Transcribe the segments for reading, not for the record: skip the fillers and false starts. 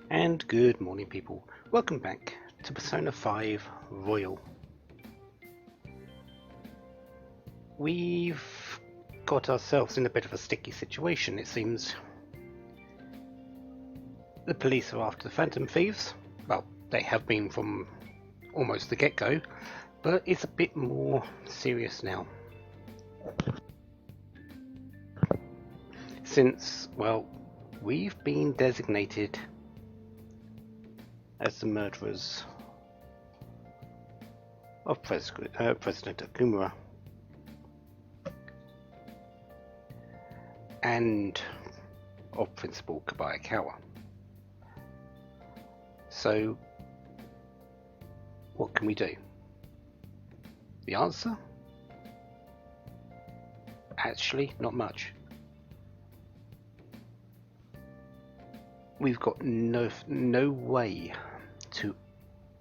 And good morning, people. Welcome back to Persona 5 Royal. We've got ourselves in a bit of a sticky situation, it seems. The police are after the Phantom Thieves. Well, they have been from almost the get-go, but it's a bit more serious now. Since, well, we've been designated as the murderers of President Okumura and of Principal Kobayakawa. So, what can we do? The answer? Actually, not much. We've got no way to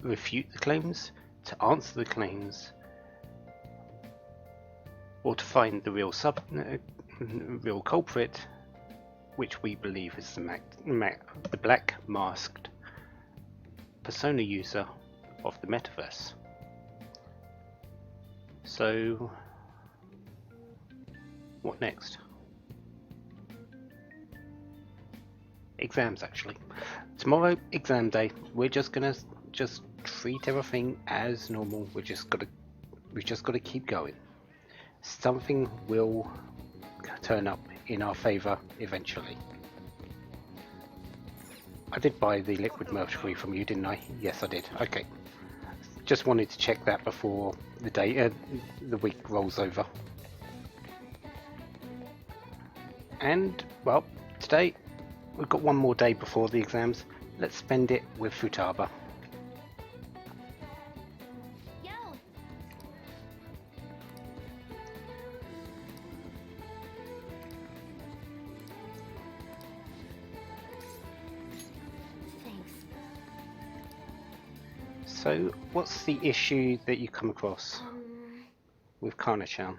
refute the claims, to answer the claims, or to find the real culprit, which we believe is the black masked persona user of the metaverse. So, what next? Exams, actually. Tomorrow, exam day. We're just gonna treat everything as normal. We've just gotta keep going. Something will turn up in our favour eventually. I did buy the liquid mercury from you, didn't I? Yes, I did. Okay. Just wanted to check that before the week rolls over. And, well, today we've got one more day before the exams. Let's spend it with Futaba. So, what's the issue that you come across with Kana-chan?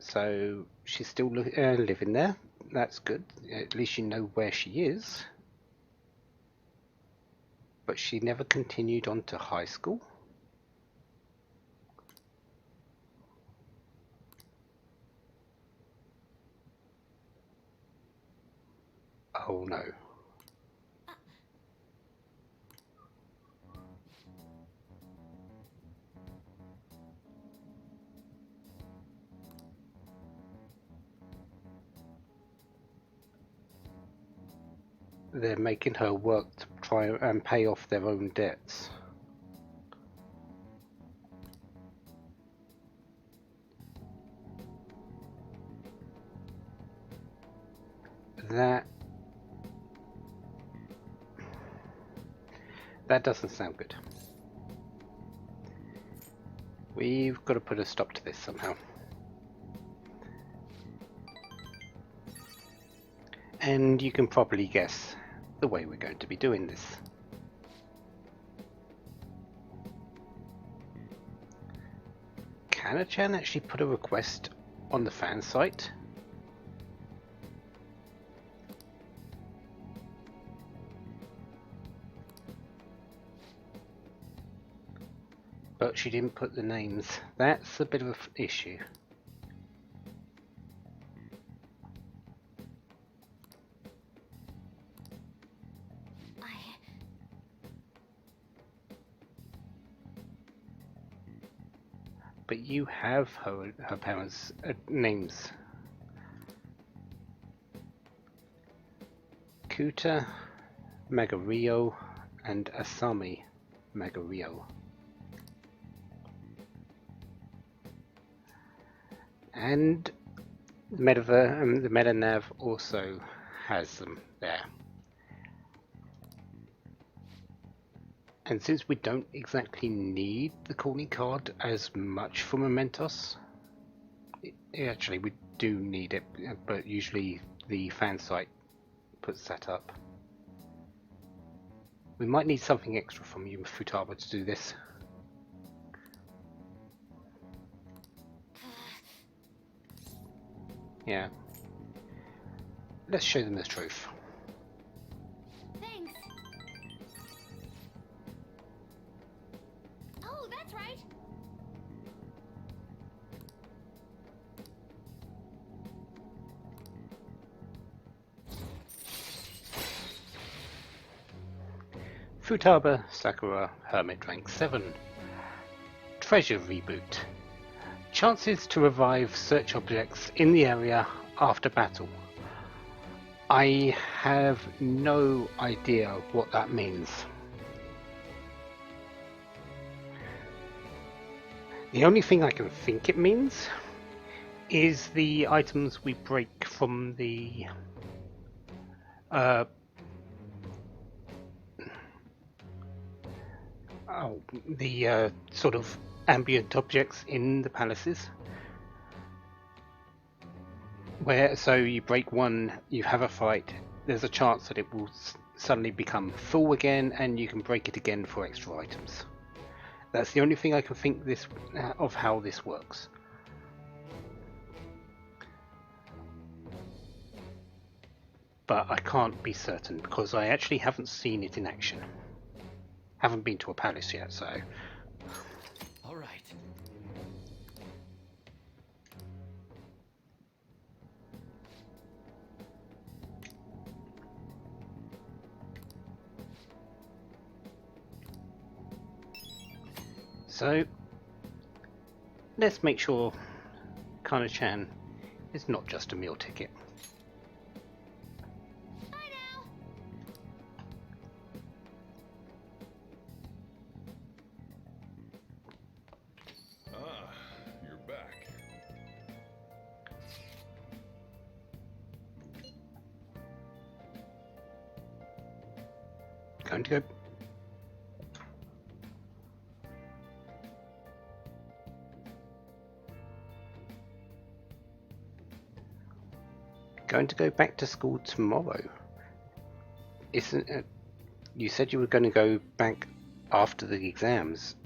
So, she's still living there. That's good. At least you know where she is. But she never continued on to high school. Oh no. They're making her work to try and pay off their own debts. That doesn't sound good. We've got to put a stop to this somehow. And you can probably guess the way we're going to be doing this. Kana-chan actually put a request on the fan site. But she didn't put the names. That's a bit of an issue. But you have her parents' names. Kuta Magario and Asami Magario. And the MetaNav also has them there. And since we don't exactly need the calling card as much for Mementos, actually we do need it, but usually the fan site puts that up. We might need something extra from you, Futaba, to do this. Yeah, let's show them the truth. Thanks. Oh, that's right. Futaba Sakura Hermit Rank 7. Treasure Reboot. Chances to revive search objects in the area after battle. I have no idea what that means. The only thing I can think it means is the items we break from the sort of ambient objects in the palaces. Where so you break one, you have a fight, there's a chance that it will suddenly become full again, and you can break it again for extra items. That's the only thing I can think this of how this works. But I can't be certain because I actually haven't seen it in action. Haven't been to a palace yet, so. All right. So, let's make sure Kana-chan is not just a meal ticket. Bye now. Ah, you're back. Going to go. Going to go back to school tomorrow. Isn't it? You said you were going to go back after the exams.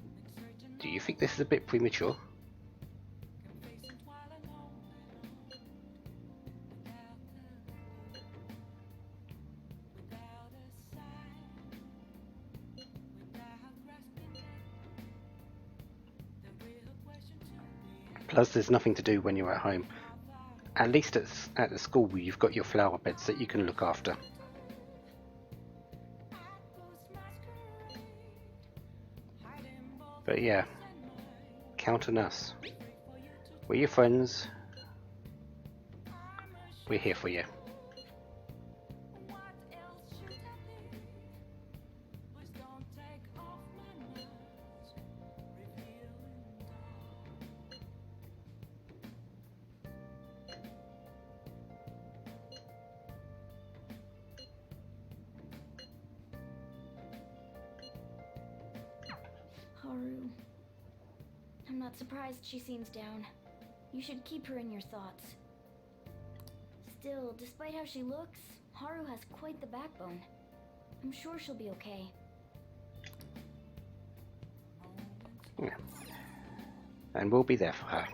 Do you think this is a bit premature? Plus, there's nothing to do when you're at home. At least at the school, you've got your flower beds that you can look after. But yeah, count on us. We're your friends. We're here for you. Haru. I'm not surprised she seems down. You should keep her in your thoughts. Still, despite how she looks, Haru has quite the backbone. I'm sure she'll be okay. Yeah. And we'll be there for her.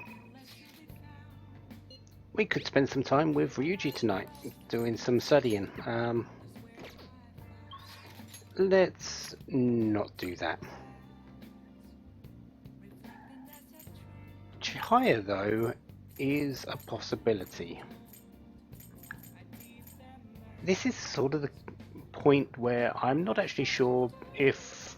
We could spend some time with Ryuji tonight, doing some studying. Let's not do that. Chihaya, though, is a possibility. This is sort of the point where I'm not actually sure if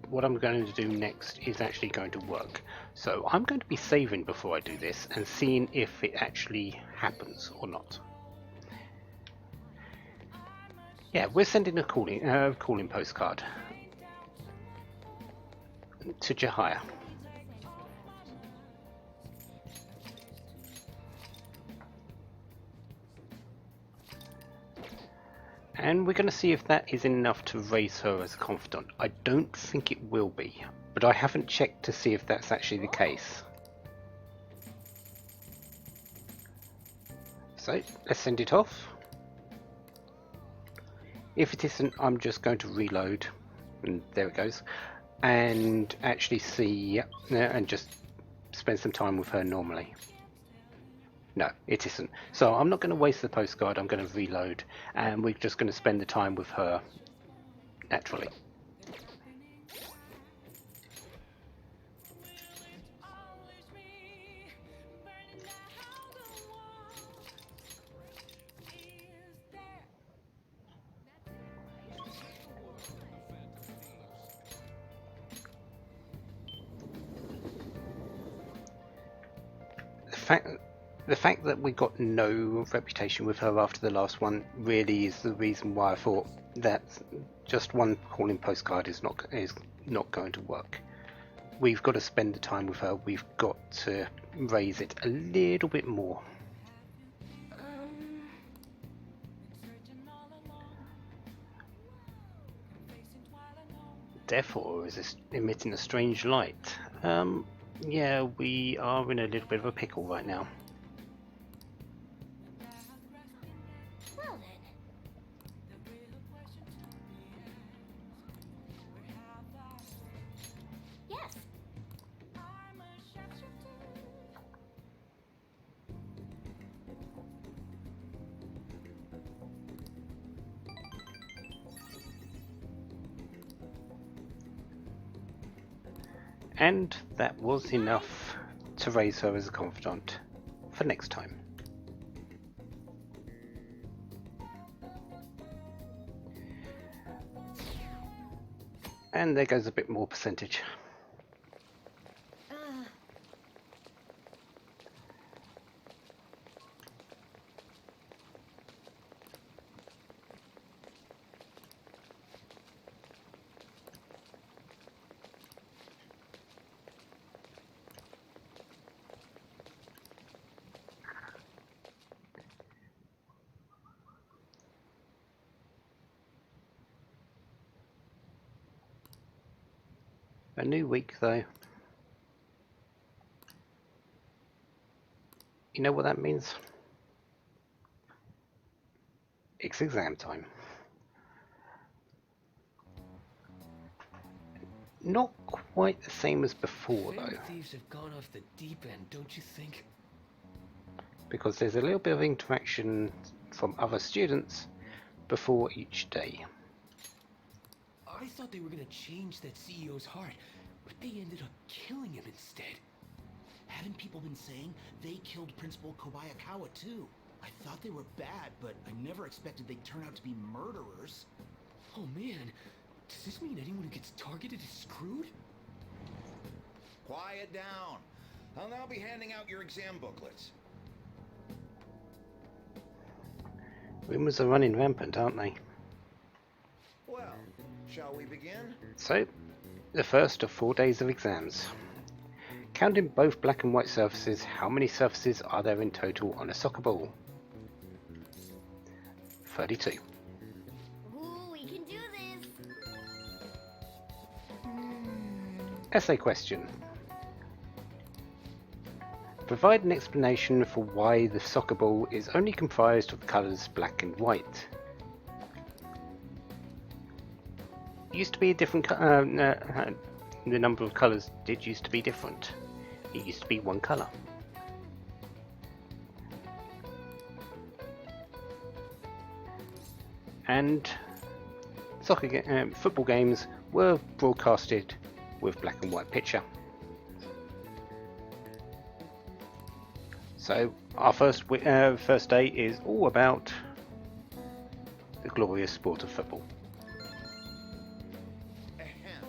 what I'm going to do next is actually going to work. So I'm going to be saving before I do this and seeing if it actually happens or not. Yeah, we're sending a calling postcard to Chihaya. And we're going to see if that is enough to raise her as a confidant. I don't think it will be, but I haven't checked to see if that's actually the case. So, let's send it off. If it isn't, I'm just going to reload, and there it goes, and actually see, and just spend some time with her normally. No, it isn't. So I'm not going to waste the postcard. I'm going to reload, and we're just going to spend the time with her naturally. The fact that we got no reputation with her after the last one really is the reason why I thought that just one calling postcard is not going to work. We've got to spend the time with her. We've got to raise it a little bit more. Therefore, is this emitting a strange light? Yeah, we are in a little bit of a pickle right now. Well then. Yes. And that was enough to raise her as a confidant for next time. And there goes a bit more percentage. A new week though. You know what that means? It's exam time. Not quite the same as before though, Thieves have gone off the deep end, don't you think? because there's a little bit of interaction from other students before each day. I thought they were gonna change that CEO's heart, but they ended up killing him instead. Haven't people been saying they killed Principal Kobayakawa too? I thought they were bad, but I never expected they'd turn out to be murderers. Oh man, does this mean anyone who gets targeted is screwed? Quiet down. I'll now be handing out your exam booklets. Rumours are running rampant, aren't they? Well, shall we begin? So, the first of 4 days of exams. Counting both black and white surfaces, how many surfaces are there in total on a soccer ball? 32. Ooh, we can do this. Essay question. Provide an explanation for why the soccer ball is only comprised of the colours black and white. Used to be a different the number of colours did used to be different. It used to be one colour. And football games were broadcasted with black and white picture. So our first day is all about the glorious sport of football. Ahem.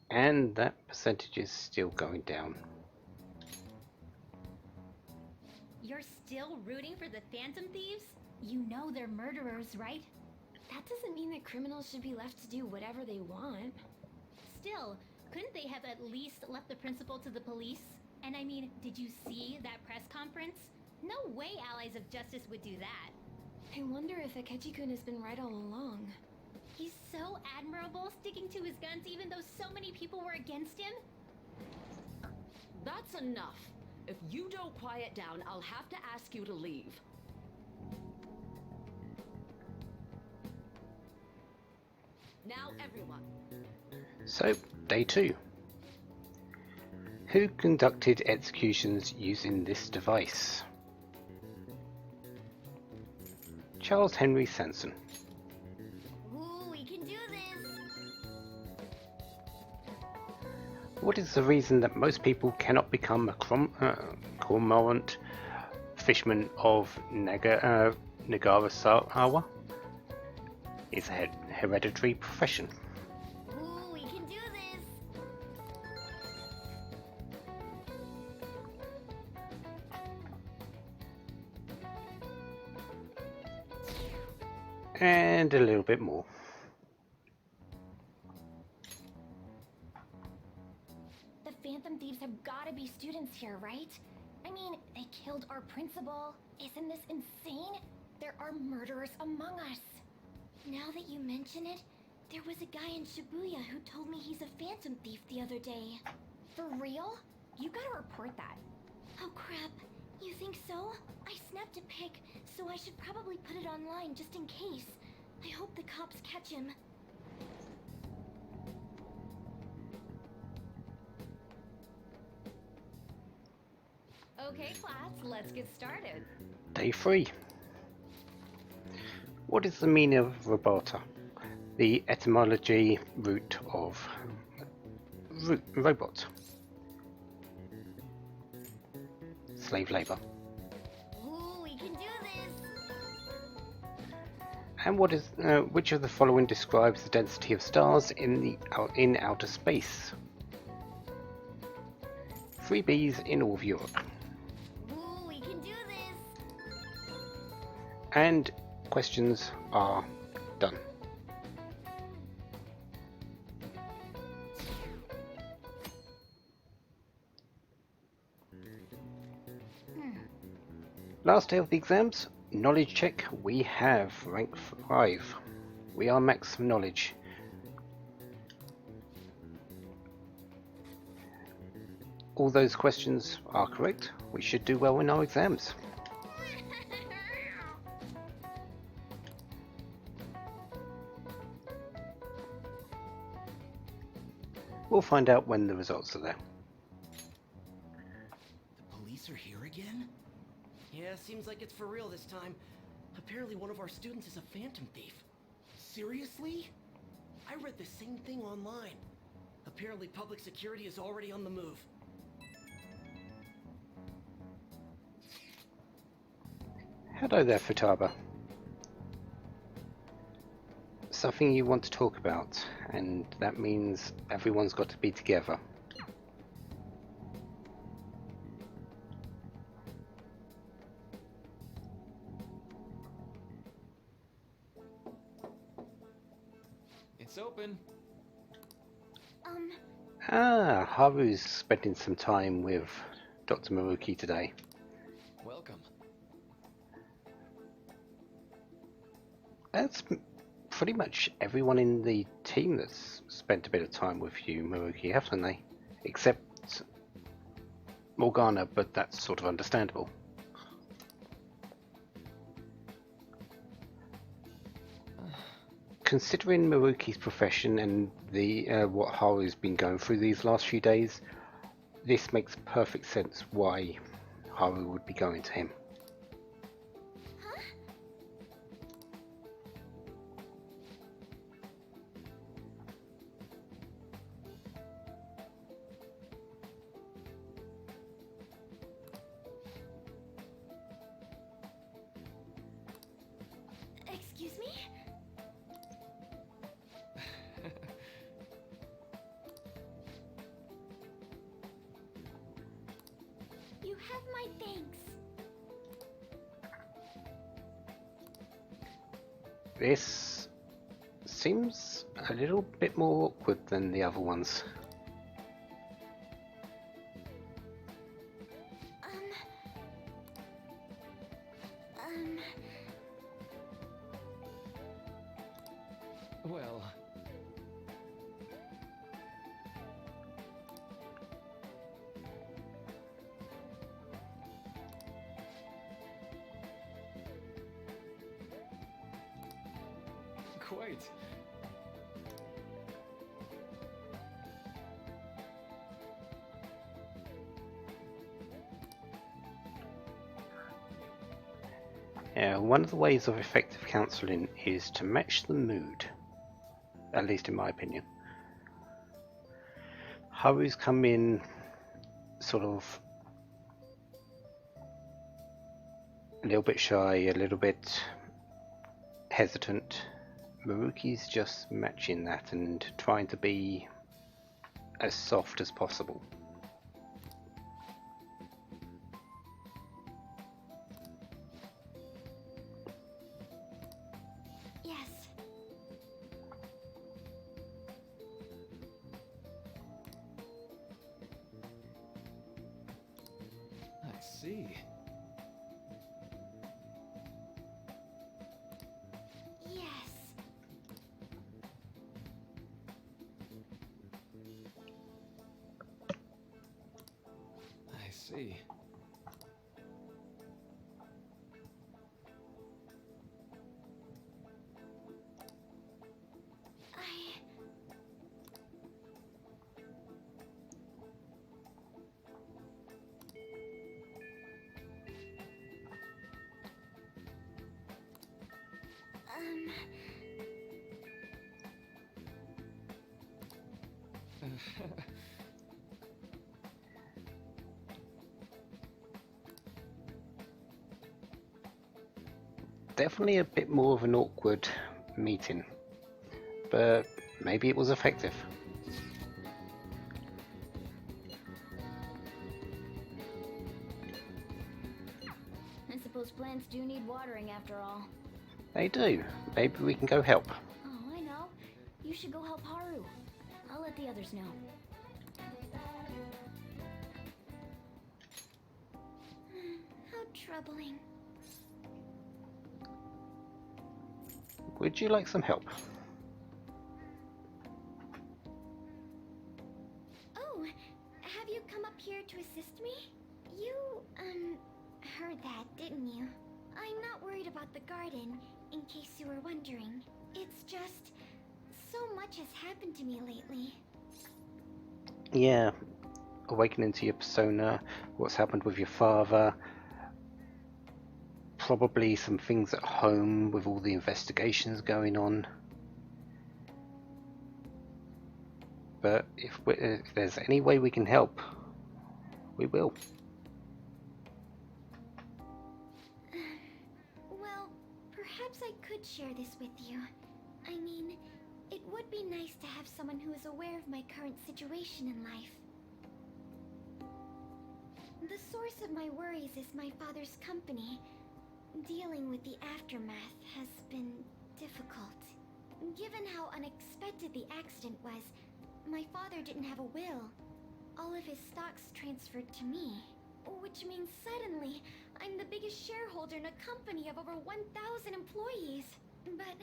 And that percentage is still going down. You're still rooting for the Phantom Thieves? You know they're murderers, right? That doesn't mean that criminals should be left to do whatever they want. Still, couldn't they have at least left the principal to the police? And I mean, did you see that press conference? No way Allies of Justice would do that. I wonder if Akechi-kun has been right all along. He's so admirable, sticking to his guns even though so many people were against him. That's enough. If you don't quiet down, I'll have to ask you to leave. Now, everyone. So, day 2. Who conducted executions using this device? Charles Henry Sanson. Ooh, we can do this! What is the reason that most people cannot become a cormorant fisherman of Nagarasawa? It's a hereditary profession. Ooh, we can do this! And a little bit more. The Phantom Thieves have gotta be students here, right? I mean, they killed our principal. Isn't this insane? There are murderers among us. Now that you mention it, there was a guy in Shibuya who told me he's a Phantom Thief the other day. For real? You gotta report that. Oh crap, you think so? I snapped a pic, so I should probably put it online just in case. I hope the cops catch him. Okay, class, let's get started. Day 3. What is the meaning of robota? The etymology root of robot. Slave labor. Ooh, we can do this! And what is which of the following describes the density of stars in outer space? 3 Bs in all of Europe. Ooh, we can do this! And questions are done. Last day of the exams, knowledge check. We have rank 5. We are max knowledge. All those questions are correct. We should do well in our exams. We'll find out when the results are there. The police are here again? Yeah, seems like it's for real this time. Apparently one of our students is a Phantom Thief. Seriously? I read the same thing online. Apparently public security is already on the move. Hello there, Futaba. Something you want to talk about, and that means everyone's got to be together. It's open. Haru's spending some time with Dr. Maruki today. Welcome. That's pretty much everyone in the team that's spent a bit of time with you, Maruki, haven't they? Except Morgana, but that's sort of understandable. Considering Maruki's profession and the what Haru's been going through these last few days, this makes perfect sense why Haru would be going to him. Excuse me? You have my thanks. This seems a little bit more awkward than the other ones. Well, quite. Yeah, one of the ways of effective counselling is to match the mood, at least in my opinion. Haru's come in sort of a little bit shy, a little bit hesitant. Maruki's just matching that and trying to be as soft as possible. Yes. I see. Yes. I see. I... Definitely a bit more of an awkward meeting, but maybe it was effective. I suppose plants do need watering after all. They do. Maybe we can go help. Oh, I know. You should go help Haru. I'll let the others know. How troubling. Would you like some help? Oh, have you come up here to assist me? You, heard that, didn't you? I'm not worried about the garden, in case you were wondering. It's just, so much has happened to me lately. Yeah. Awakening to your persona, what's happened with your father, probably some things at home with all the investigations going on. But if there's any way we can help, we will. Well, perhaps I could share this with you. I mean, it would be nice to have someone who is aware of my current situation in life. The source of my worries is my father's company. Dealing with the aftermath has been difficult. Given how unexpected the accident was, my father didn't have a will. All of his stocks transferred to me, which means suddenly I'm the biggest shareholder in a company of over 1,000 employees. But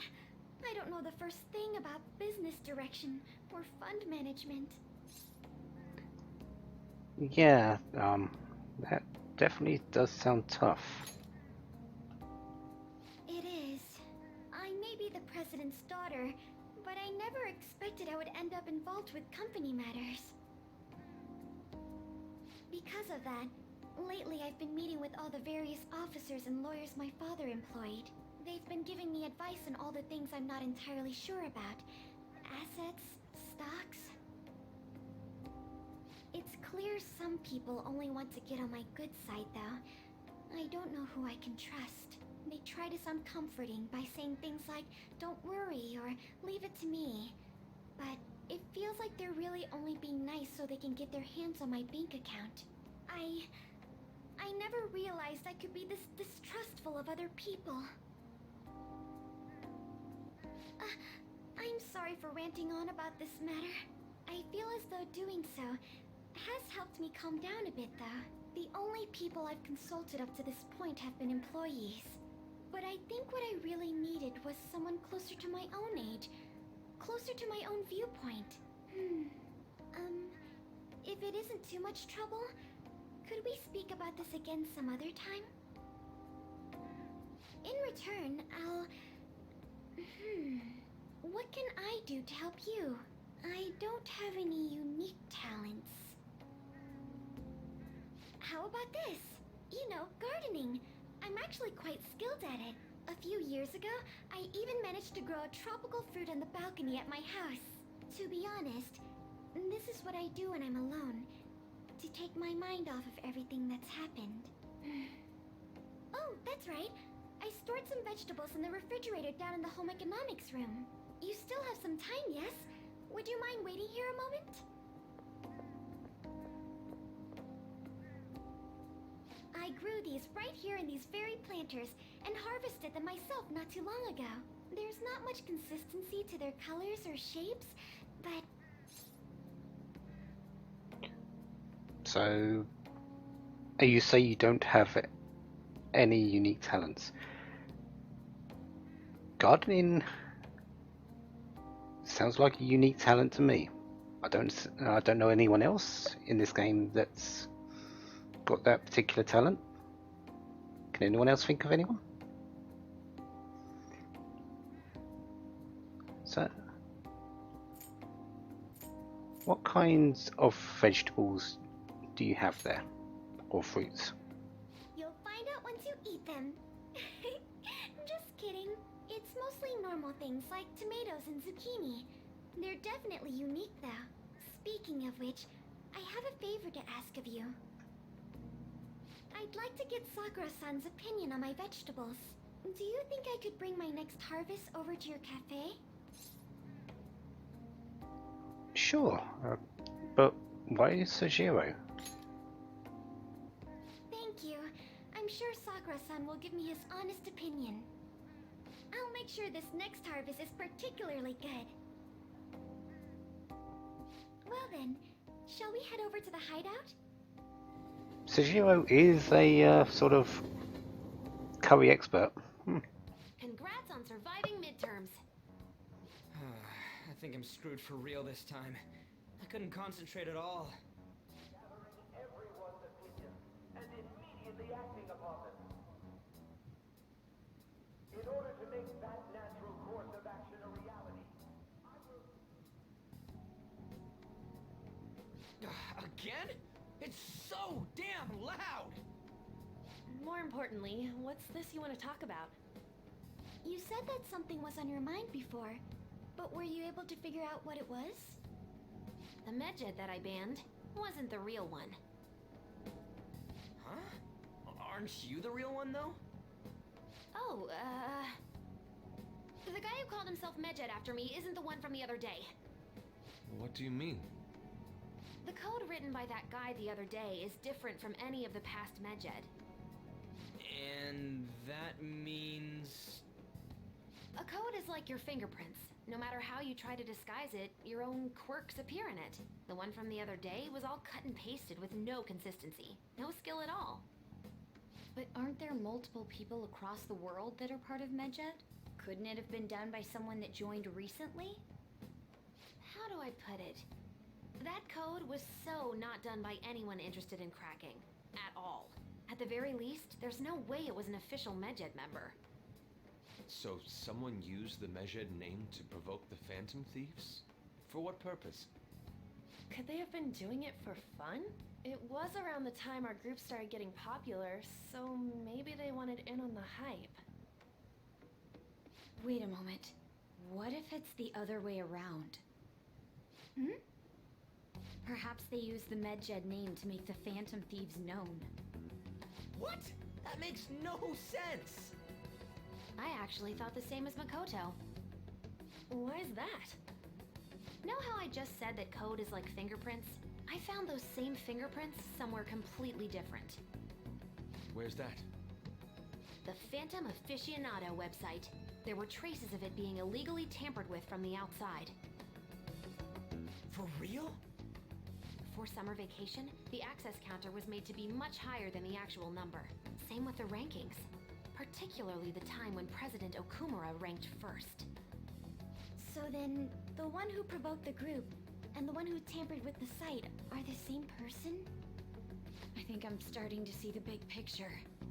I don't know the first thing about business direction or fund management. Yeah, that definitely does sound tough. It is. I may be the president's daughter, but I never expected I would end up involved with company matters. Because of that, lately I've been meeting with all the various officers and lawyers my father employed. They've been giving me advice on all the things I'm not entirely sure about. Assets, stocks. It's clear some people only want to get on my good side, though. I don't know who I can trust. They try to sound comforting by saying things like, "Don't worry," or "Leave it to me." But it feels like they're really only being nice so they can get their hands on my bank account. I never realized I could be this distrustful of other people. I'm sorry for ranting on about this matter. I feel as though doing so has helped me calm down a bit, though. The only people I've consulted up to this point have been employees. But I think what I really needed was someone closer to my own age, closer to my own viewpoint. If it isn't too much trouble, could we speak about this again some other time? In return, I'll... What can I do to help you? I don't have any unique talents. How about this? You know, gardening. I I'm actually quite skilled at it. A few years ago, I even managed to grow a tropical fruit on the balcony at my house. To be honest, this is what I do when I'm alone. To take my mind off of everything that's happened. Oh, that's right. I stored some vegetables in the refrigerator down in the home economics room. You still have some time, yes? Would you mind waiting here a moment? I grew these right here in these very planters and harvested them myself not too long ago. There's not much consistency to their colors or shapes, but... So, you say you don't have any unique talents. Gardening sounds like a unique talent to me. I don't know anyone else in this game that's got that particular talent. Can anyone else think of anyone? So, what kinds of vegetables do you have there, or fruits? You'll find out once you eat them. Just kidding. It's mostly normal things like tomatoes and zucchini. They're definitely unique though. Speaking of which, I have a favor to ask of you. I'd like to get Sakura-san's opinion on my vegetables. Do you think I could bring my next harvest over to your cafe? Sure, but why Sojiro? Thank you. I'm sure Sakura-san will give me his honest opinion. I'll make sure this next harvest is particularly good. Well then, shall we head over to the hideout? Sojiro is a sort of curry expert. Congrats on surviving midterms. I think I'm screwed for real this time. I couldn't concentrate at all. Gathering everyone's opinions and immediately acting upon them. In order to make that natural course of action a reality, Again? It's so damn loud! More importantly, what's this you want to talk about? You said that something was on your mind before, but were you able to figure out what it was? The Medjed that I banned wasn't the real one. Huh? Aren't you the real one, though? Oh, the guy who called himself Medjed after me isn't the one from the other day. What do you mean? The code written by that guy the other day is different from any of the past Medjed. And that means... A code is like your fingerprints. No matter how you try to disguise it, your own quirks appear in it. The one from the other day was all cut and pasted with no consistency. No skill at all. But aren't there multiple people across the world that are part of Medjed? Couldn't it have been done by someone that joined recently? How do I put it? That code was so not done by anyone interested in cracking. At all. At the very least, there's no way it was an official Medjed member. So someone used the Medjed name to provoke the Phantom Thieves? For what purpose? Could they have been doing it for fun? It was around the time our group started getting popular, so maybe they wanted in on the hype. Wait a moment. What if it's the other way around? Perhaps they used the Medjed name to make the Phantom Thieves known. What? That makes no sense! I actually thought the same as Makoto. Why is that? Know how I just said that code is like fingerprints? I found those same fingerprints somewhere completely different. Where's that? The Phantom Aficionado website. There were traces of it being illegally tampered with from the outside. For real? For summer vacation, the access counter was made to be much higher than the actual number. Same with the rankings. Particularly the time when President Okumura ranked first. So then, the one who provoked the group and the one who tampered with the site are the same person? I think I'm starting to see the big picture.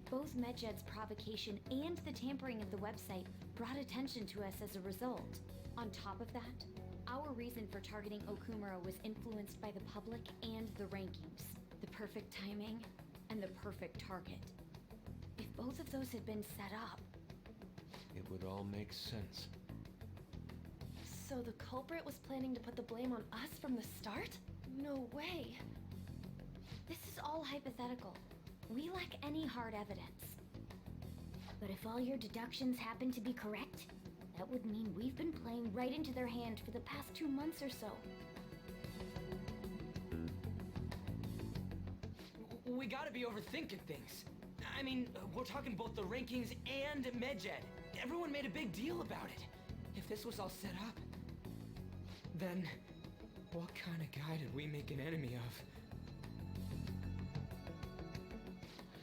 Both Medjed's provocation and the tampering of the website brought attention to us as a result. On top of that, our reason for targeting Okumura was influenced by the public and the rankings. The perfect timing and the perfect target. If both of those had been set up... It would all make sense. So the culprit was planning to put the blame on us from the start? No way. This is all hypothetical. We lack any hard evidence. But if all your deductions happen to be correct, that would mean we've been playing right into their hand for the past 2 months or so. We gotta be overthinking things. I mean, we're talking both the rankings and Medjed. Everyone made a big deal about it. If this was all set up, then what kind of guy did we make an enemy of?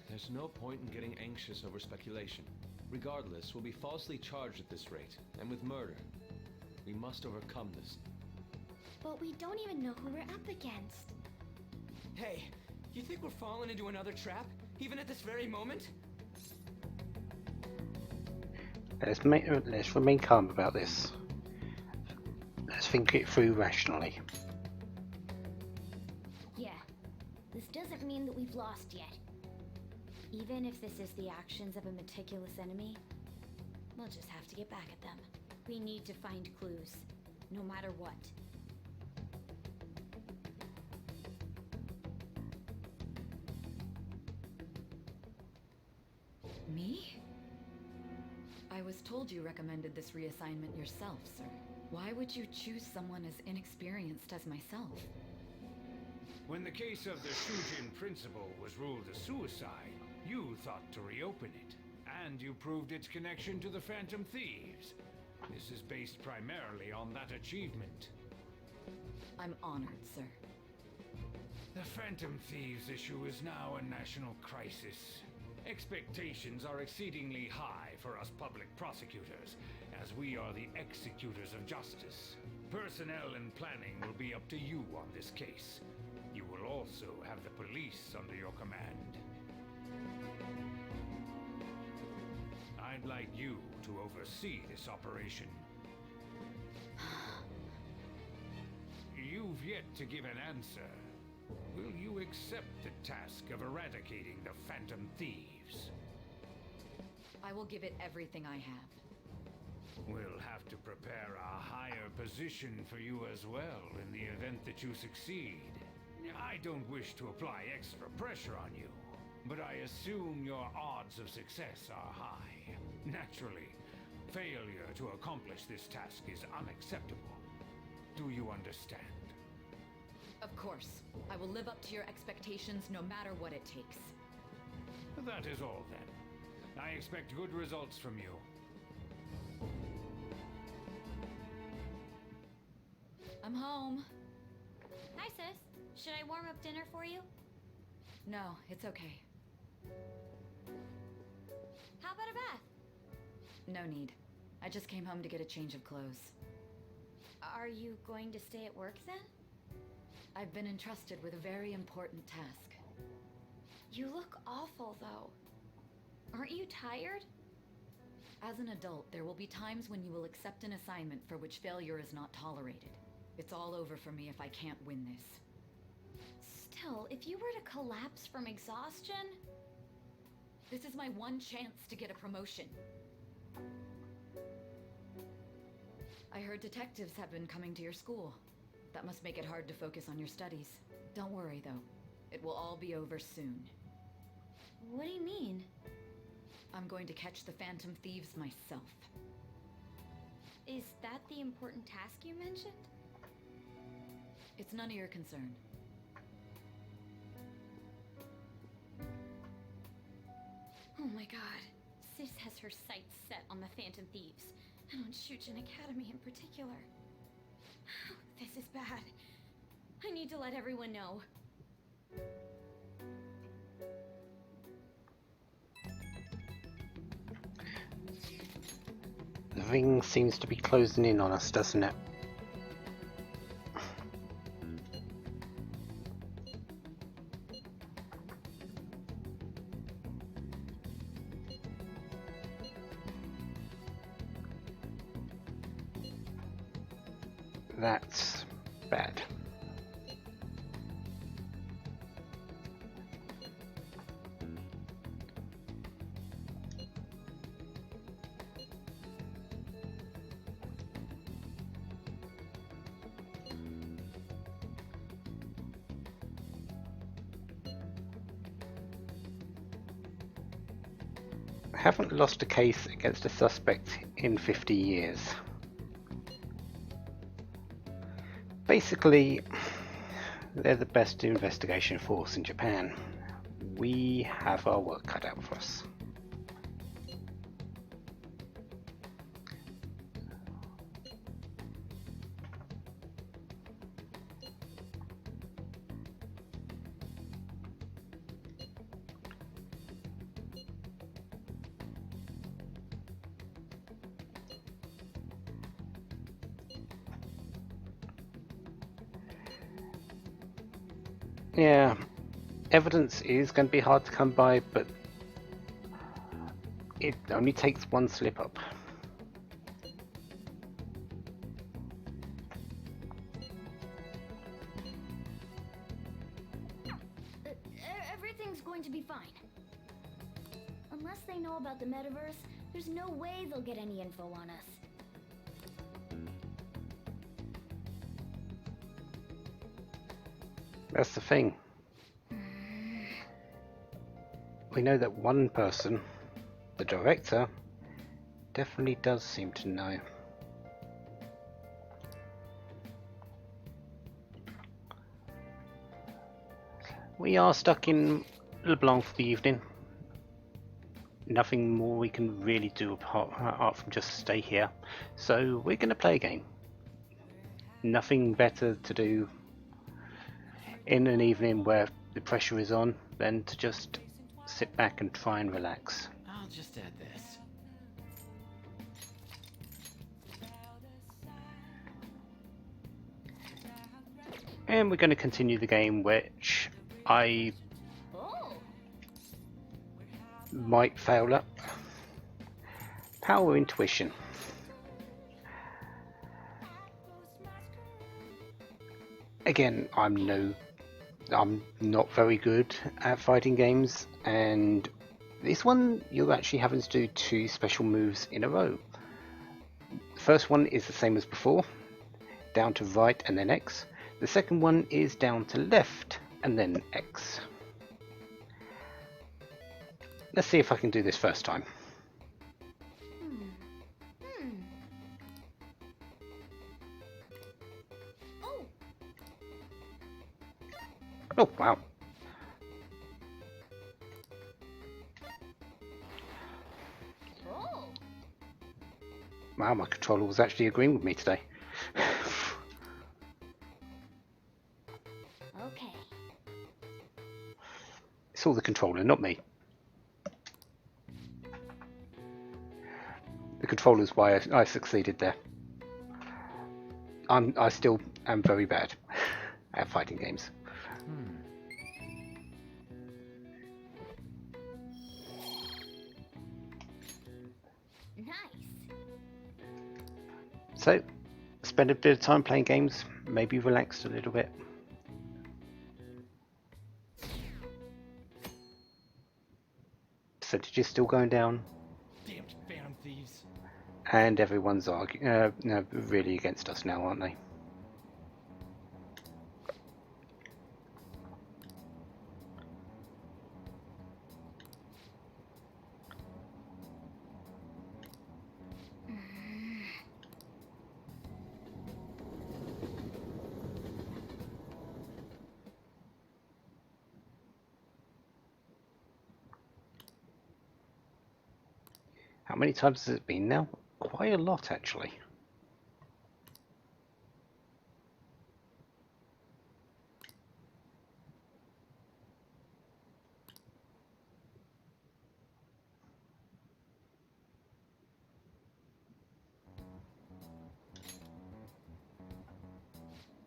There's no point in getting anxious over speculation. Regardless, we'll be falsely charged at this rate, and with murder. We must overcome this. But we don't even know who we're up against. Hey, you think we're falling into another trap, even at this very moment? Let's remain calm about this. Let's think it through rationally. Yeah, this doesn't mean that we've lost yet. Even if this is the actions of a meticulous enemy, we'll just have to get back at them. We need to find clues, no matter what. Me? I was told you recommended this reassignment yourself, sir. Why would you choose someone as inexperienced as myself? When the case of the Shujin principal was ruled a suicide, you thought to reopen it, and you proved its connection to the Phantom Thieves. This is based primarily on that achievement. I'm honored, sir. The Phantom Thieves issue is now a national crisis. Expectations are exceedingly high for us public prosecutors, as we are the executors of justice. Personnel and planning will be up to you on this case. You will also have the police under your command. I'd like you to oversee this operation. You've yet to give an answer. Will you accept the task of eradicating the Phantom Thieves? I will give it everything I have. We'll have to prepare a higher position for you as well in the event that you succeed. I don't wish to apply extra pressure on you, but I assume your odds of success are high. Naturally, failure to accomplish this task is unacceptable. Do you understand? Of course. I will live up to your expectations no matter what it takes. That is all then. I expect good results from you. I'm home. Hi, sis. Should I warm up dinner for you? No, it's okay. How about a bath? No need. I just came home to get a change of clothes. Are you going to stay at work then? I've been entrusted with a very important task. You look awful, though. Aren't you tired? As an adult, there will be times when you will accept an assignment for which failure is not tolerated. It's all over for me if I can't win this. Still, if you were to collapse from exhaustion... This is my one chance to get a promotion. I heard detectives have been coming to your school. That must make it hard to focus on your studies. Don't worry, though. It will all be over soon. What do you mean? I'm going to catch the Phantom Thieves myself. Is that the important task you mentioned? It's none of your concern. Oh my god. Sis has her sights set on the Phantom Thieves, and on Shujin Academy in particular. This is bad. I need to let everyone know. The ring seems to be closing in on us, doesn't it? That's bad. haven't lost a case against a suspect in 50 years. Basically, they're the best investigation force in Japan. We have our work cut out for us. Yeah, evidence is going to be hard to come by, but it only takes one slip up. Everything's going to be fine. Unless they know about the metaverse, there's no way they'll get any info on us. That's the thing. We know that one person, the director, definitely does seem to know. We are stuck in LeBlanc for the evening. Nothing more we can really do apart from just stay here. So we're going to play a game. Nothing better to do in an evening where the pressure is on than to just sit back and try and relax. I'll just add this. And we're going to continue the game, which I might fail at. Power Intuition. Again, I'm not very good at fighting games, and this one you're actually having to do 2 special moves in a row. The first one is the same as before, down to right and then X. The second one is down to left and then X. Let's see if I can do this first time. Oh, wow. Wow, my controller was actually agreeing with me today. Okay. It's all the controller, not me. The controller's why I succeeded there. I still am very bad at fighting games. So, spend a bit of time playing games, maybe relax a little bit. Percentages still going down. Damned Phantom Thieves. And everyone's really against us now, aren't they? How many times has it been now? Quite a lot, actually.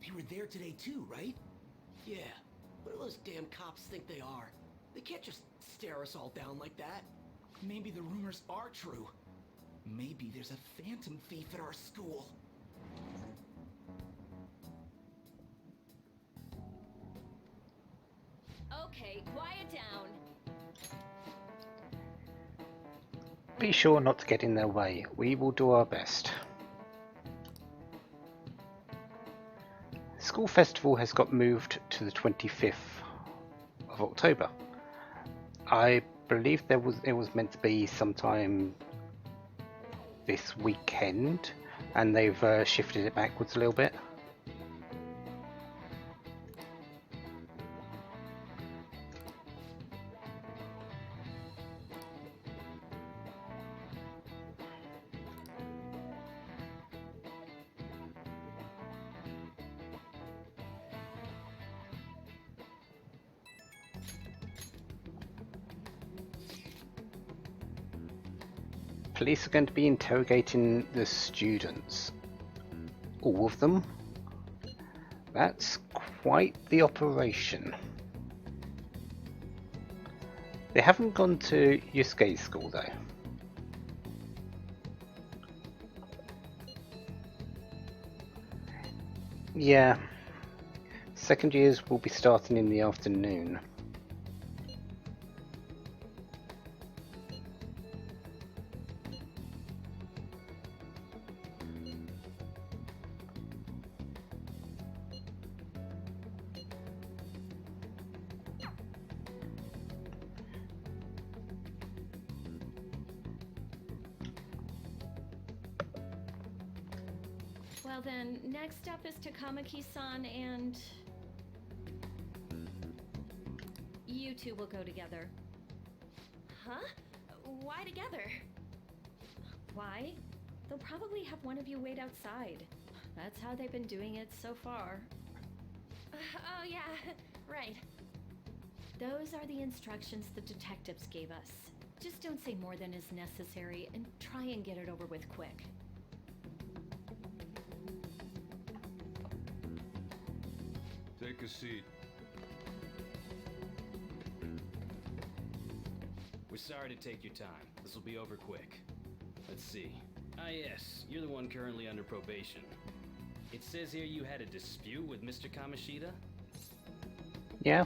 They were there today too, right? Yeah. What do those damn cops think they are? They can't just stare us all down like that. Maybe the rumors are true. Maybe there's a phantom thief at our school. Okay, quiet down. Be sure not to get in their way. We will do our best. School Festival has got moved to the 25th of October. I believe it was meant to be sometime this weekend, and they've shifted it backwards a little bit. Police are going to be interrogating the students. All of them? That's quite the operation. They haven't gone to Yusuke's school though. Yeah. Second years will be starting in the afternoon. Well then, next up is Takamaki-san and... You two will go together. Huh? Why together? Why? They'll probably have one of you wait outside. That's how they've been doing it so far. Oh yeah, right. Those are the instructions the detectives gave us. Just don't say more than is necessary and try and get it over with quick. Take a seat. We're sorry to take your time. This will be over quick. Let's see. Ah yes, you're the one currently under probation. It says here you had a dispute with Mr. Kamoshida? Yeah.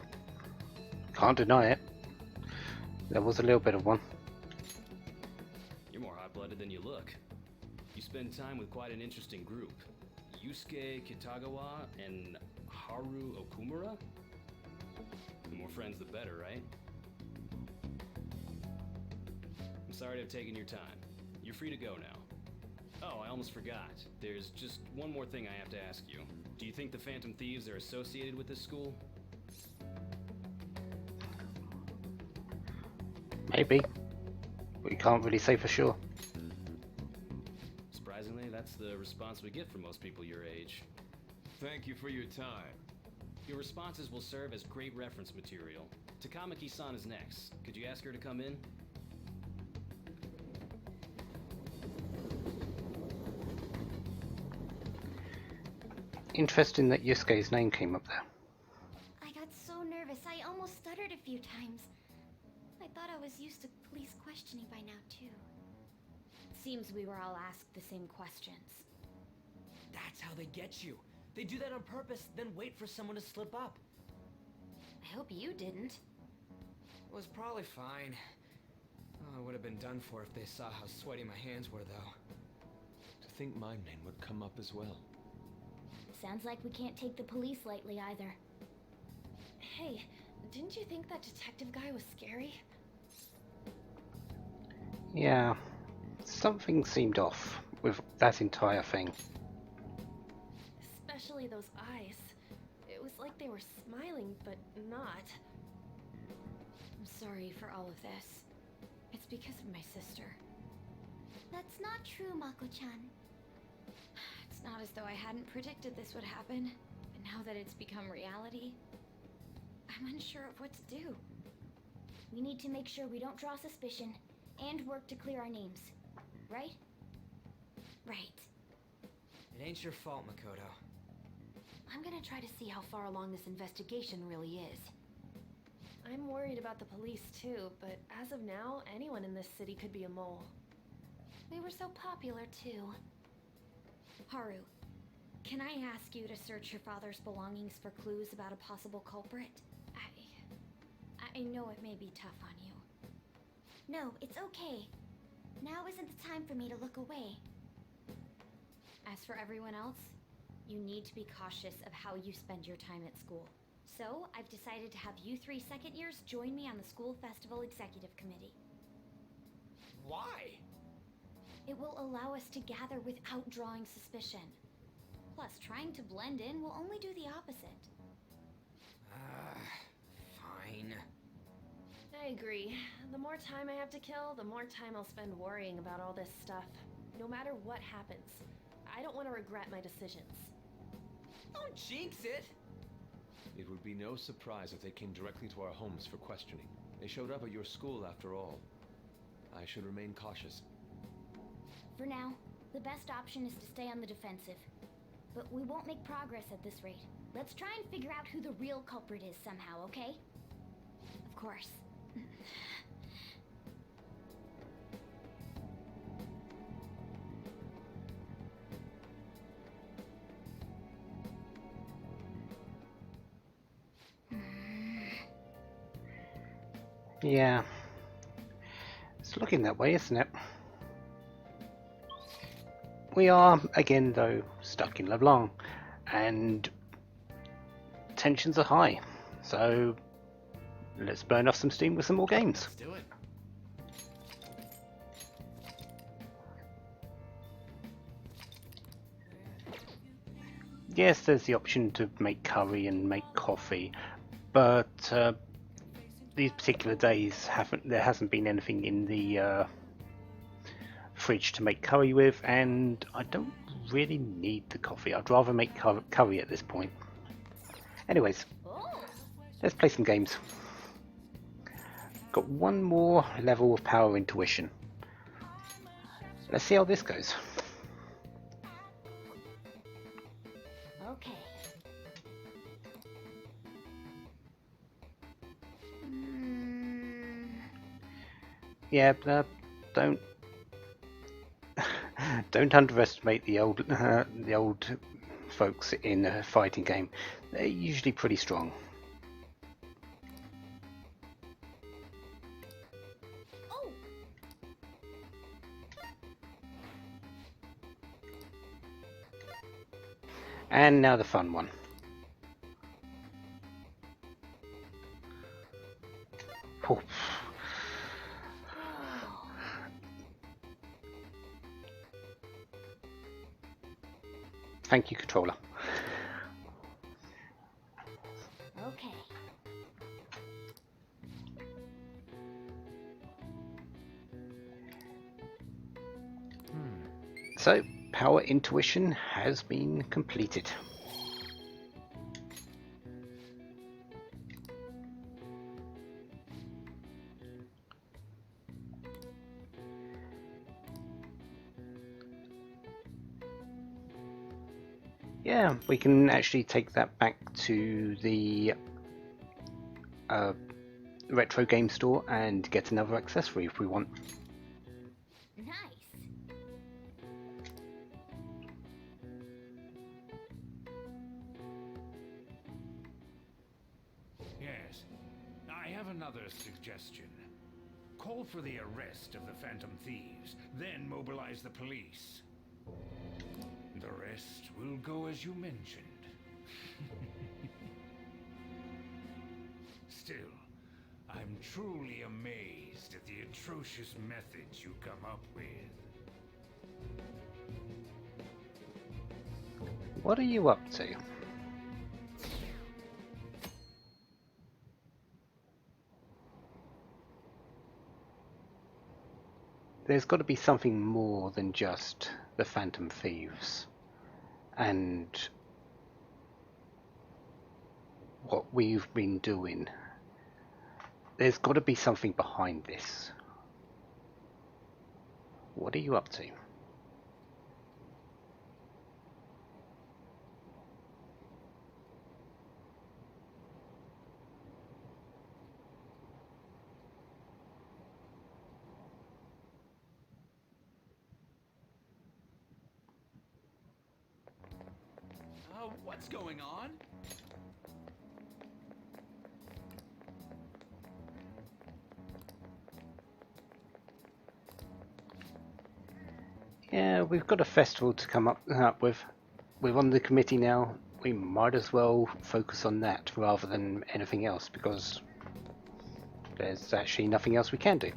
Can't deny it. There was a little bit of one. You're more hot-blooded than you look. You spend time with quite an interesting group. Yusuke Kitagawa and Haru Okumura? The more friends the better, right? I'm sorry to have taken your time. You're free to go now. Oh, I almost forgot. There's just one more thing I have to ask you. Do you think the Phantom Thieves are associated with this school? Maybe. But you can't really say for sure. Surprisingly, that's the response we get from most people your age. Thank you for your time. Your responses will serve as great reference material. Takamaki-san is next. Could you ask her to come in? Interesting that Yusuke's name came up there. I got so nervous, I almost stuttered a few times. I thought I was used to police questioning by now, too. Seems we were all asked the same questions. That's how they get you. They do that on purpose, then wait for someone to slip up. I hope you didn't. It was probably fine. Oh, I would have been done for if they saw how sweaty my hands were, though. To think my name would come up as well. Sounds like we can't take the police lightly either. Hey, didn't you think that detective guy was scary? Yeah. Something seemed off with that entire thing. Especially those eyes. It was like they were smiling, but not. I'm sorry for all of this. It's because of my sister. That's not true, Mako-chan. It's not as though I hadn't predicted this would happen, but now that it's become reality, I'm unsure of what to do. We need to make sure we don't draw suspicion, and work to clear our names. Right? Right. It ain't your fault, Makoto. I'm gonna try to see how far along this investigation really is. I'm worried about the police too, but as of now, anyone in this city could be a mole. We were so popular too. Haru, can I ask you to search your father's belongings for clues about a possible culprit? I know it may be tough on you. No, it's okay. Now isn't the time for me to look away. As for everyone else, you need to be cautious of how you spend your time at school. So, I've decided to have you three second years join me on the school festival executive committee. Why? It will allow us to gather without drawing suspicion. Plus, trying to blend in will only do the opposite. Fine. I agree. The more time I have to kill, the more time I'll spend worrying about all this stuff. No matter what happens, I don't want to regret my decisions. Don't jinx it! It would be no surprise if they came directly to our homes for questioning. They showed up at your school after all. I should remain cautious. For now, the best option is to stay on the defensive. But we won't make progress at this rate. Let's try and figure out who the real culprit is somehow, okay? Of course. Yeah. It's looking that way, isn't it? We are, again though, stuck in LeBlanc, and tensions are high, so let's burn off some steam with some more games. Let's do it. Yes, there's the option to make curry and make coffee, but these particular days there hasn't been anything in the fridge to make curry with, and I don't really need the coffee. I'd rather make curry at this point. Anyways, let's play some games. Got one more level of power intuition. Let's see how this goes. Okay. Yeah, don't don't underestimate the old folks in a fighting game. They're usually pretty strong. And now the fun one. Oh. Thank you, controller. Okay. So, power intuition has been completed. Yeah, we can actually take that back to the retro game store and get another accessory if we want. Nice. Yes. I have another suggestion. Call for the arrest of the Phantom Thieves, then mobilize the police. The rest will go as you mentioned. Still, I'm truly amazed at the atrocious methods you come up with. What are you up to? There's got to be something more than just the Phantom Thieves and what we've been doing. There's got to be something behind this. What are you up to? What's going on? Yeah, we've got a festival to come up with. We're on the committee now. we might as well focus on that rather than anything else, because there's actually nothing else we can do.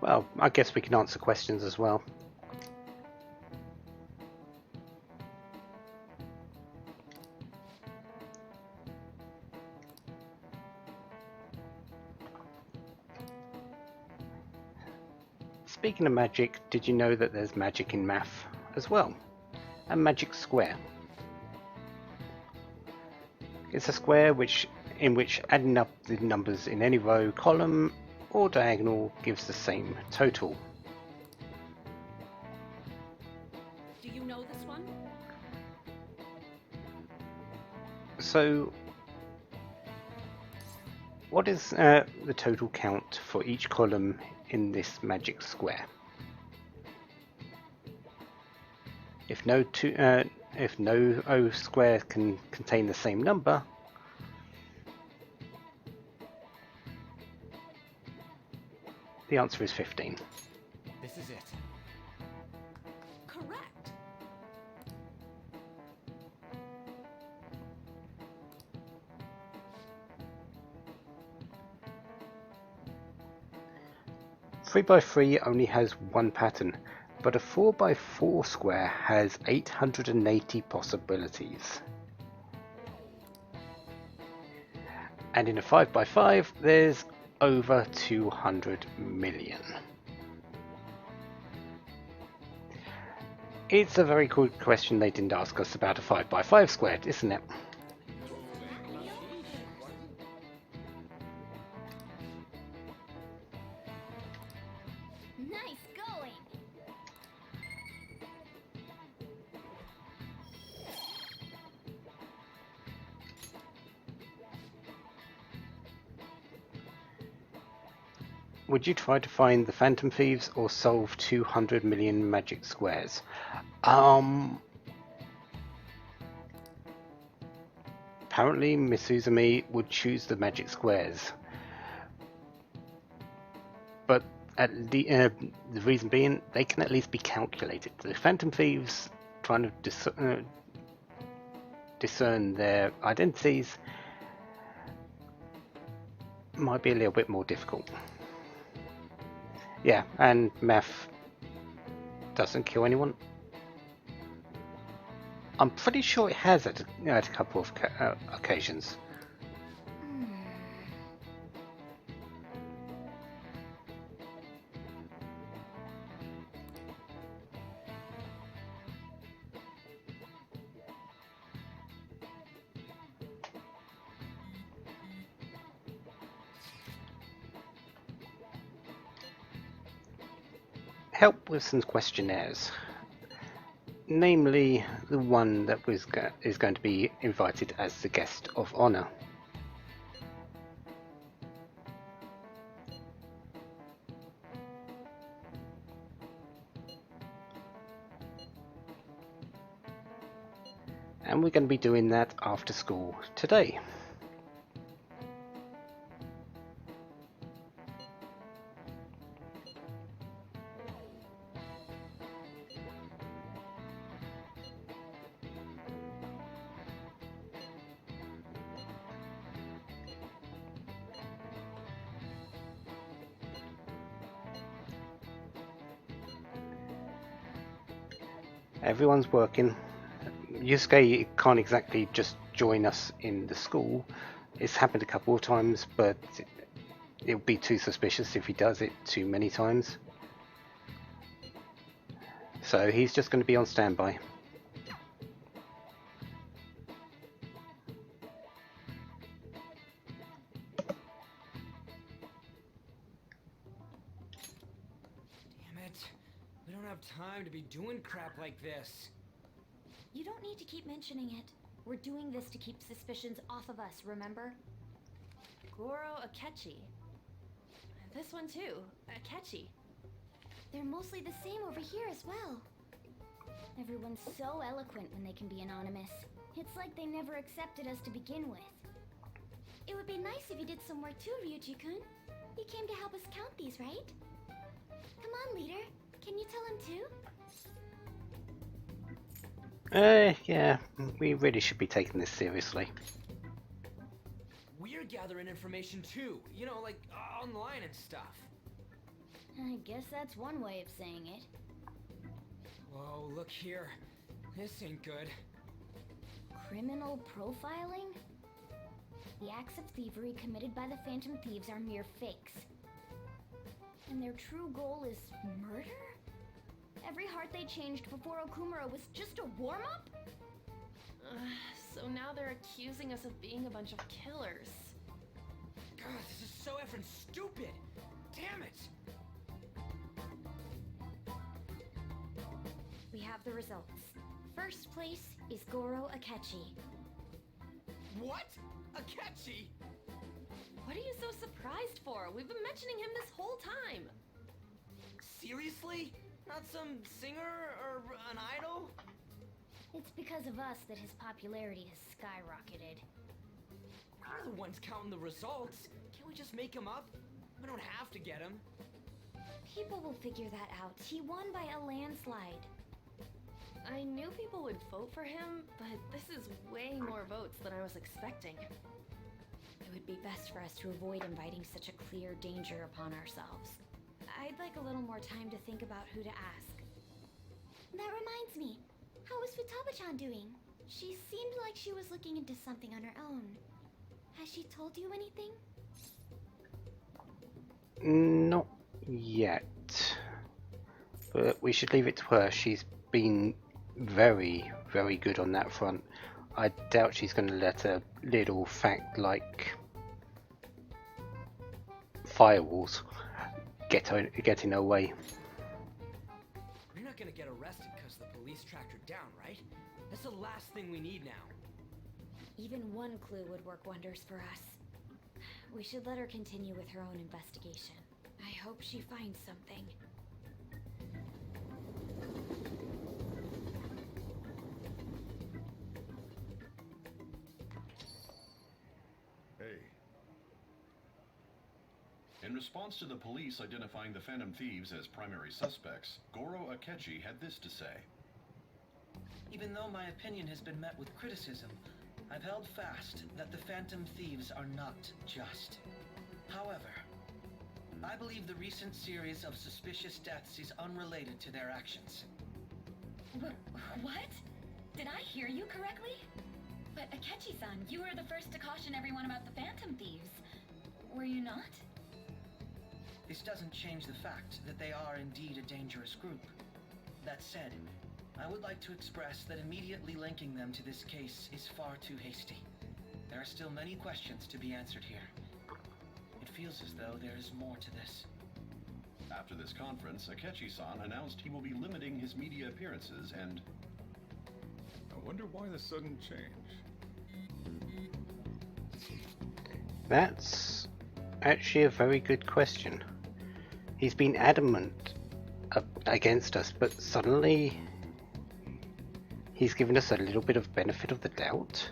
Well, I guess we can answer questions as well. Speaking of magic, did you know that there's magic in math as well? A magic square. It's a square in which adding up the numbers in any row, column, or diagonal gives the same total. Do you know this one? So, what is the total count for each column in this magic square? If no O square can contain the same number, the answer is 15. This is it. Correct. Three by 3 only has one pattern, but a 4 by 4 square has 880 possibilities. And in a 5 by 5 there's over 200 million. It's a very cool question they didn't ask us about a 5 by 5 squared, isn't it? Nice going! Would you try to find the Phantom Thieves or solve 200 million magic squares? Apparently Mizusami would choose the magic squares. But the reason being, they can at least be calculated. The Phantom Thieves, trying to discern their identities, might be a little bit more difficult. Yeah, and math doesn't kill anyone. I'm pretty sure it has at a couple of occasions. Help with some questionnaires, namely the one that is going to be invited as the guest of honor. And we're going to be doing that after school today. Everyone's working. Yusuke can't exactly just join us in the school. It's happened a couple of times, but it would be too suspicious if he does it too many times. So he's just going to be on standby. Damn it. We don't have time to be doing crap like this. You don't need to keep mentioning it. We're doing this to keep suspicions off of us, remember? Goro Akechi. this one too. Akechi. They're mostly the same over here as well. Everyone's so eloquent when they can be anonymous. It's like they never accepted us to begin with. It would be nice if you did some work too, Ryuji-kun. You came to help us count these, right? Come on, leader. Can you tell him too? Yeah, we really should be taking this seriously. We're gathering information too, you know, like online and stuff. I guess that's one way of saying it. Whoa, look here. This ain't good. Criminal profiling? The acts of thievery committed by the Phantom Thieves are mere fakes. And their true goal is murder? Every heart they changed before Okumura was just a warm-up? So now they're accusing us of being a bunch of killers. God, this is so effing stupid! Damn it! We have the results. First place is Goro Akechi. What? Akechi? What are you so surprised for? We've been mentioning him this whole time. Seriously? Not some singer or an idol? It's because of us that his popularity has skyrocketed. We're the ones counting the results. Can't we just make him up? We don't have to get him. People will figure that out. He won by a landslide. I knew people would vote for him, but this is way more votes than I was expecting. It would be best for us to avoid inviting such a clear danger upon ourselves. I'd like a little more time to think about who to ask. That reminds me. How was Futaba-chan doing? She seemed like she was looking into something on her own. Has she told you anything? Not yet. But we should leave it to her. She's been very, very good on that front. I doubt she's going to let a little fact like firewalls get in her way. You're not gonna get arrested because the police tracked her down, right? That's the last thing we need now. Even one clue would work wonders for us. We should let her continue with her own investigation. I hope she finds something. In response to the police identifying the Phantom Thieves as primary suspects, Goro Akechi had this to say. Even though my opinion has been met with criticism, I've held fast that the Phantom Thieves are not just. However, I believe the recent series of suspicious deaths is unrelated to their actions. What? Did I hear you correctly? But Akechi-san, you were the first to caution everyone about the Phantom Thieves. Were you not? This doesn't change the fact that they are indeed a dangerous group. That said, I would like to express that immediately linking them to this case is far too hasty. There are still many questions to be answered here. It feels as though there is more to this. After this conference, Akechi-san announced he will be limiting his media appearances and... I wonder why the sudden change. That's actually a very good question. He's been adamant against us, but suddenly he's given us a little bit of benefit of the doubt.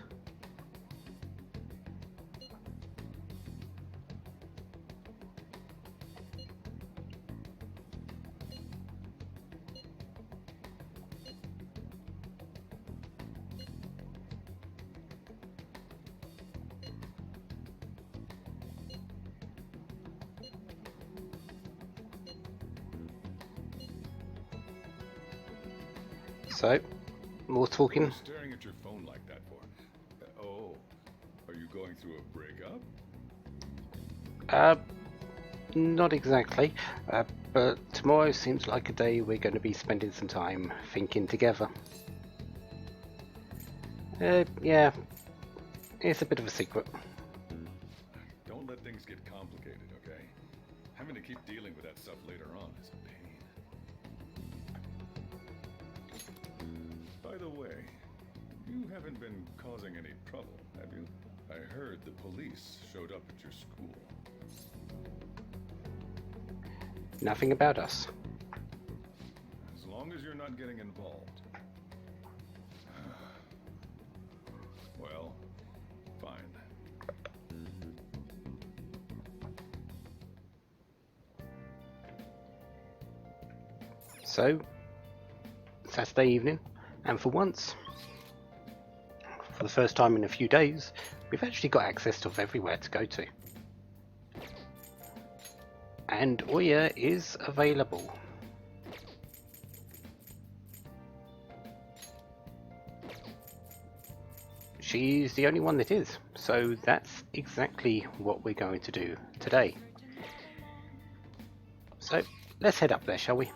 So, more talking. What are you staring at your phone like that for? Oh, are you going through a breakup? Not exactly. But tomorrow seems like a day we're going to be spending some time thinking together. Yeah, it's a bit of a secret. Don't let things get complicated, okay? Having to keep dealing with that stuff later on is a pain. By the way, you haven't been causing any trouble, have you? I heard the police showed up at your school. Nothing about us. As long as you're not getting involved. Well, fine. So, Saturday evening, and for once, for the first time in a few days, we've actually got access to everywhere to go to. And Oya is available. She's the only one that is, so that's exactly what we're going to do today. So let's head up there, shall we?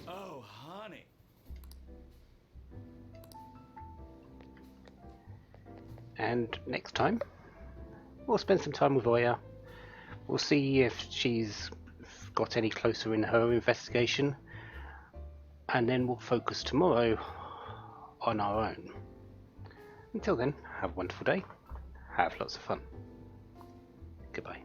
Oh, honey. And next time, we'll spend some time with Oya. We'll see if she's got any closer in her investigation. And then we'll focus tomorrow on our own. Until then, have a wonderful day. Have lots of fun. Goodbye.